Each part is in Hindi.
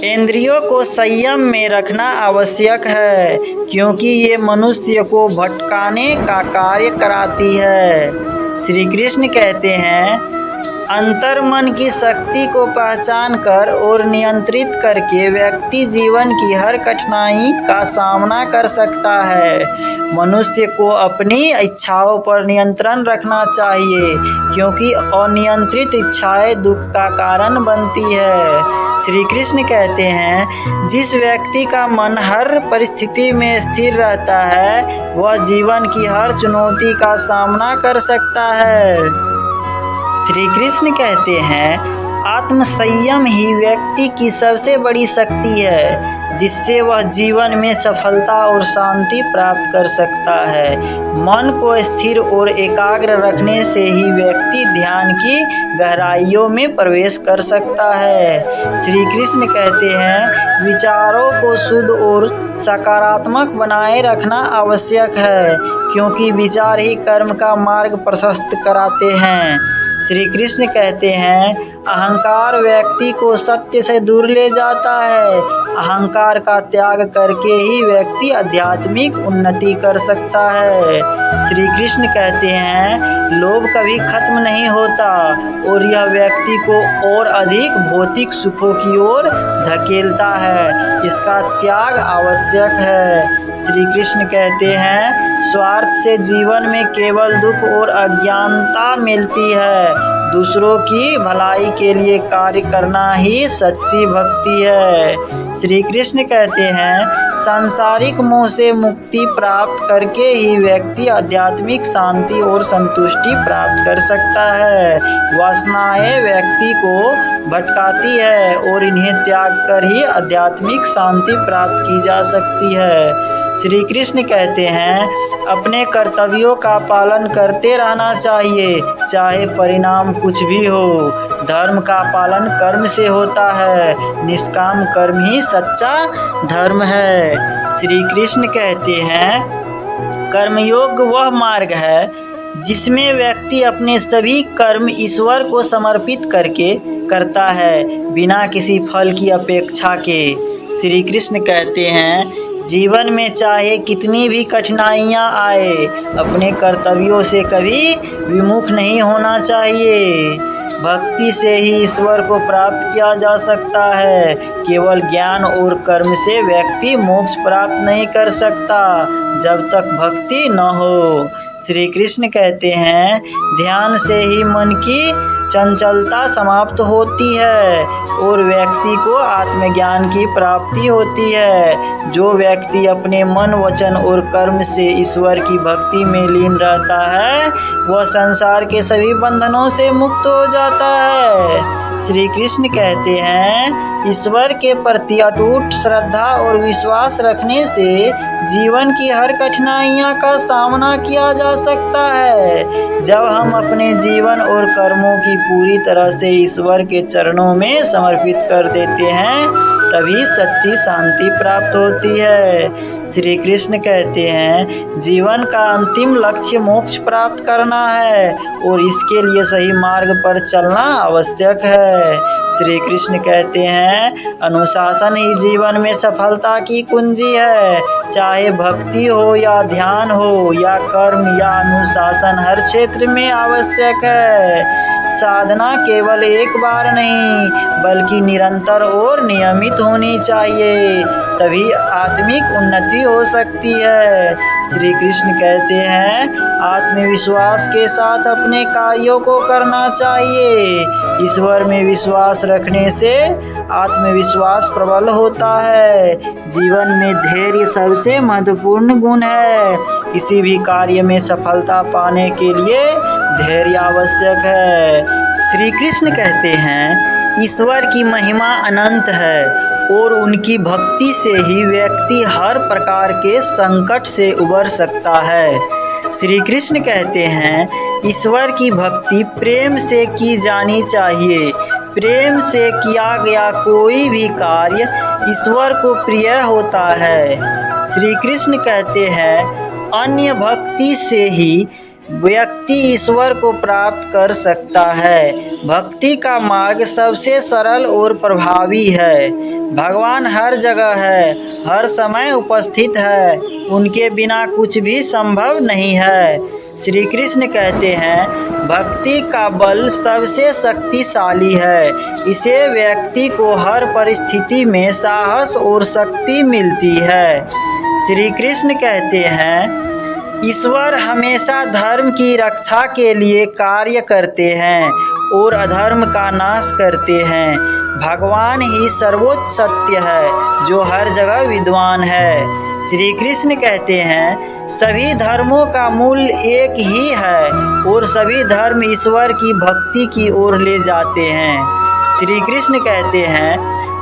इंद्रियों को संयम में रखना आवश्यक है, क्योंकि ये मनुष्य को भटकाने का कार्य कराती है। श्री कृष्ण कहते हैं, अंतर्मन की शक्ति को पहचान कर और नियंत्रित करके व्यक्ति जीवन की हर कठिनाई का सामना कर सकता है। मनुष्य को अपनी इच्छाओं पर नियंत्रण रखना चाहिए, क्योंकि अनियंत्रित इच्छाएं दुख का कारण बनती है। श्री कृष्ण कहते हैं, जिस व्यक्ति का मन हर परिस्थिति में स्थिर रहता है, वह जीवन की हर चुनौती का सामना कर सकता है। श्री कृष्ण कहते हैं, आत्मसंयम ही व्यक्ति की सबसे बड़ी शक्ति है, जिससे वह जीवन में सफलता और शांति प्राप्त कर सकता है। मन को स्थिर और एकाग्र रखने से ही व्यक्ति ध्यान की गहराइयों में प्रवेश कर सकता है। श्री कृष्ण कहते हैं, विचारों को शुद्ध और सकारात्मक बनाए रखना आवश्यक है, क्योंकि विचार ही कर्म का मार्ग प्रशस्त कराते हैं। श्री कृष्ण कहते हैं, अहंकार व्यक्ति को सत्य से दूर ले जाता है। अहंकार का त्याग करके ही व्यक्ति आध्यात्मिक उन्नति कर सकता है। श्री कृष्ण कहते हैं, लोभ कभी खत्म नहीं होता और यह व्यक्ति को और अधिक भौतिक सुखों की ओर धकेलता है। इसका त्याग आवश्यक है। श्री कृष्ण कहते हैं, स्वार्थ से जीवन में केवल दुख और अज्ञानता मिलती है। दूसरों की भलाई के लिए कार्य करना ही सच्ची भक्ति है। श्री कृष्ण कहते हैं, सांसारिक मोह से मुक्ति प्राप्त करके ही व्यक्ति आध्यात्मिक शांति और संतुष्टि प्राप्त कर सकता है। वासनाएं व्यक्ति को भटकाती है और इन्हें त्याग कर ही आध्यात्मिक शांति प्राप्त की जा सकती है। श्री कृष्ण कहते हैं, अपने कर्तव्यों का पालन करते रहना चाहिए, चाहे परिणाम कुछ भी हो। धर्म का पालन कर्म से होता है। निष्काम कर्म ही सच्चा धर्म है। श्री कृष्ण कहते हैं, कर्मयोग वह मार्ग है जिसमें व्यक्ति अपने सभी कर्म ईश्वर को समर्पित करके करता है, बिना किसी फल की अपेक्षा के। श्री कृष्ण कहते हैं, जीवन में चाहे कितनी भी कठिनाइयाँ आए, अपने कर्तव्यों से कभी विमुख नहीं होना चाहिए। भक्ति से ही ईश्वर को प्राप्त किया जा सकता है। केवल ज्ञान और कर्म से व्यक्ति मोक्ष प्राप्त नहीं कर सकता, जब तक भक्ति न हो। श्री कृष्ण कहते हैं, ध्यान से ही मन की चंचलता समाप्त होती है और व्यक्ति को आत्मज्ञान की प्राप्ति होती है। जो व्यक्ति अपने मन, वचन और कर्म से ईश्वर की भक्ति में लीन रहता है, वह संसार के सभी बंधनों से मुक्त हो जाता है। श्री कृष्ण कहते हैं, ईश्वर के प्रति अटूट श्रद्धा और विश्वास रखने से जीवन की हर कठिनाइयाँ का सामना किया जा सकता है। जब हम अपने जीवन और कर्मों की पूरी तरह से ईश्वर के चरणों में समर्पित कर देते हैं, तभी सच्ची शांति प्राप्त होती है। श्री कृष्ण कहते हैं, जीवन का अंतिम लक्ष्य मोक्ष प्राप्त करना है और इसके लिए सही मार्ग पर चलना आवश्यक है। श्री कृष्ण कहते हैं, अनुशासन ही जीवन में सफलता की कुंजी है। चाहे भक्ति हो या ध्यान हो या कर्म या अनुशासन, हर क्षेत्र में आवश्यक है। साधना केवल एक बार नहीं, बल्कि निरंतर और नियमित होनी चाहिए, तभी आत्मिक उन्नति हो सकती है। श्री कृष्ण कहते हैं, आत्मविश्वास के साथ अपने कार्यों को करना चाहिए। ईश्वर में विश्वास रखने से आत्मविश्वास प्रबल होता है। जीवन में धैर्य सबसे महत्वपूर्ण गुण है। किसी भी कार्य में सफलता पाने के लिए धैर्य आवश्यक है। श्री कृष्ण कहते हैं, ईश्वर की महिमा अनंत है और उनकी भक्ति से ही व्यक्ति हर प्रकार के संकट से उबर सकता है। श्री कृष्ण कहते हैं, ईश्वर की भक्ति प्रेम से की जानी चाहिए। प्रेम से किया गया कोई भी कार्य ईश्वर को प्रिय होता है। श्री कृष्ण कहते हैं, अन्य भक्ति से ही व्यक्ति ईश्वर को प्राप्त कर सकता है। भक्ति का मार्ग सबसे सरल और प्रभावी है। भगवान हर जगह है, हर समय उपस्थित है, उनके बिना कुछ भी संभव नहीं है। श्री कृष्ण कहते हैं, भक्ति का बल सबसे शक्तिशाली है। इसे व्यक्ति को हर परिस्थिति में साहस और शक्ति मिलती है। श्री कृष्ण कहते हैं, ईश्वर हमेशा धर्म की रक्षा के लिए कार्य करते हैं और अधर्म का नाश करते हैं। भगवान ही सर्वोच्च सत्य है जो हर जगह विद्वान है। श्री कृष्ण कहते हैं, सभी धर्मों का मूल एक ही है और सभी धर्म ईश्वर की भक्ति की ओर ले जाते हैं। श्री कृष्ण कहते हैं,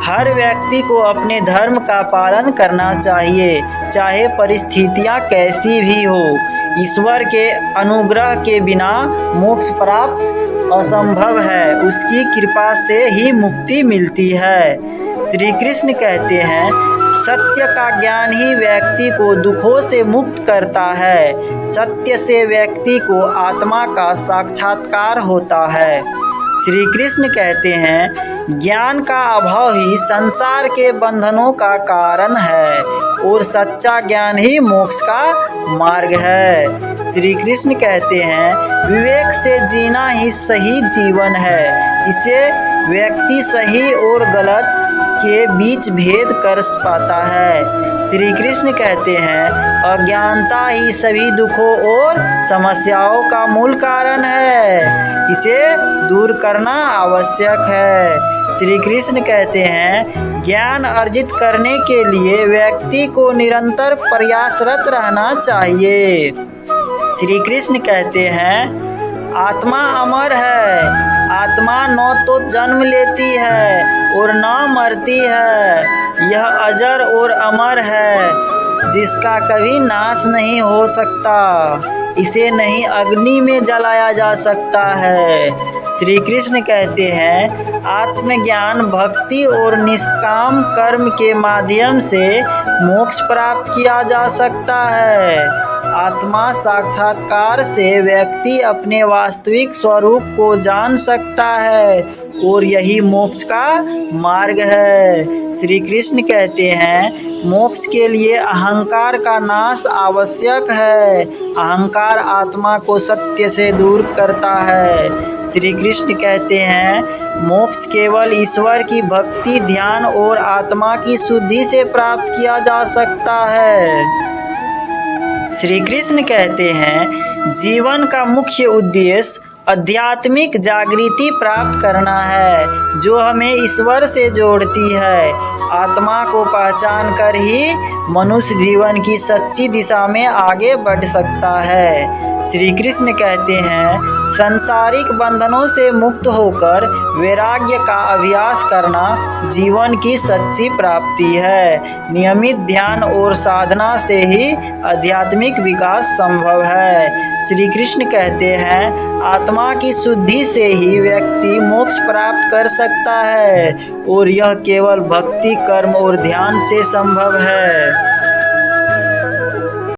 हर व्यक्ति को अपने धर्म का पालन करना चाहिए, चाहे परिस्थितियां कैसी भी हो। ईश्वर के अनुग्रह के बिना मोक्ष प्राप्त असंभव है, उसकी कृपा से ही मुक्ति मिलती है। श्री कृष्ण कहते हैं, सत्य का ज्ञान ही व्यक्ति को दुखों से मुक्त करता है। सत्य से व्यक्ति को आत्मा का साक्षात्कार होता है। श्री कृष्ण कहते हैं, ज्ञान का अभाव ही संसार के बंधनों का कारण है और सच्चा ज्ञान ही मोक्ष का मार्ग है। श्री कृष्ण कहते हैं, विवेक से जीना ही सही जीवन है। इसे व्यक्ति सही और गलत के बीच भेद कर पाता है। श्री कृष्ण कहते हैं, अज्ञानता ही सभी दुखों और समस्याओं का मूल कारण है। इसे दूर करना आवश्यक है। श्री कृष्ण कहते हैं, ज्ञान अर्जित करने के लिए व्यक्ति को निरंतर प्रयासरत रहना चाहिए। श्री कृष्ण कहते हैं, आत्मा अमर है। आत्मा न तो जन्म लेती है और न मरती है। यह अजर और अमर है, जिसका कभी नाश नहीं हो सकता। इसे नहीं अग्नि में जलाया जा सकता है। श्री कृष्ण कहते हैं, आत्मज्ञान, भक्ति और निष्काम कर्म के माध्यम से मोक्ष प्राप्त किया जा सकता है। आत्मा साक्षात्कार से व्यक्ति अपने वास्तविक स्वरूप को जान सकता है और यही मोक्ष का मार्ग है। श्री कृष्ण कहते हैं, मोक्ष के लिए अहंकार का नाश आवश्यक है। अहंकार आत्मा को सत्य से दूर करता है। श्री कृष्ण कहते हैं, मोक्ष केवल ईश्वर की भक्ति, ध्यान और आत्मा की शुद्धि से प्राप्त किया जा सकता है। श्री कृष्ण कहते हैं, जीवन का मुख्य उद्देश्य आध्यात्मिक जागृति प्राप्त करना है, जो हमें ईश्वर से जोड़ती है। आत्मा को पहचान कर ही मनुष्य जीवन की सच्ची दिशा में आगे बढ़ सकता है। श्री कृष्ण कहते हैं, सांसारिक बंधनों से मुक्त होकर वैराग्य का अभ्यास करना जीवन की सच्ची प्राप्ति है। नियमित ध्यान और साधना से ही आध्यात्मिक विकास संभव है। श्री कृष्ण कहते हैं, आत्मा की शुद्धि से ही व्यक्ति मोक्ष प्राप्त कर सकता है और यह केवल भक्ति, कर्म और ध्यान से संभव है।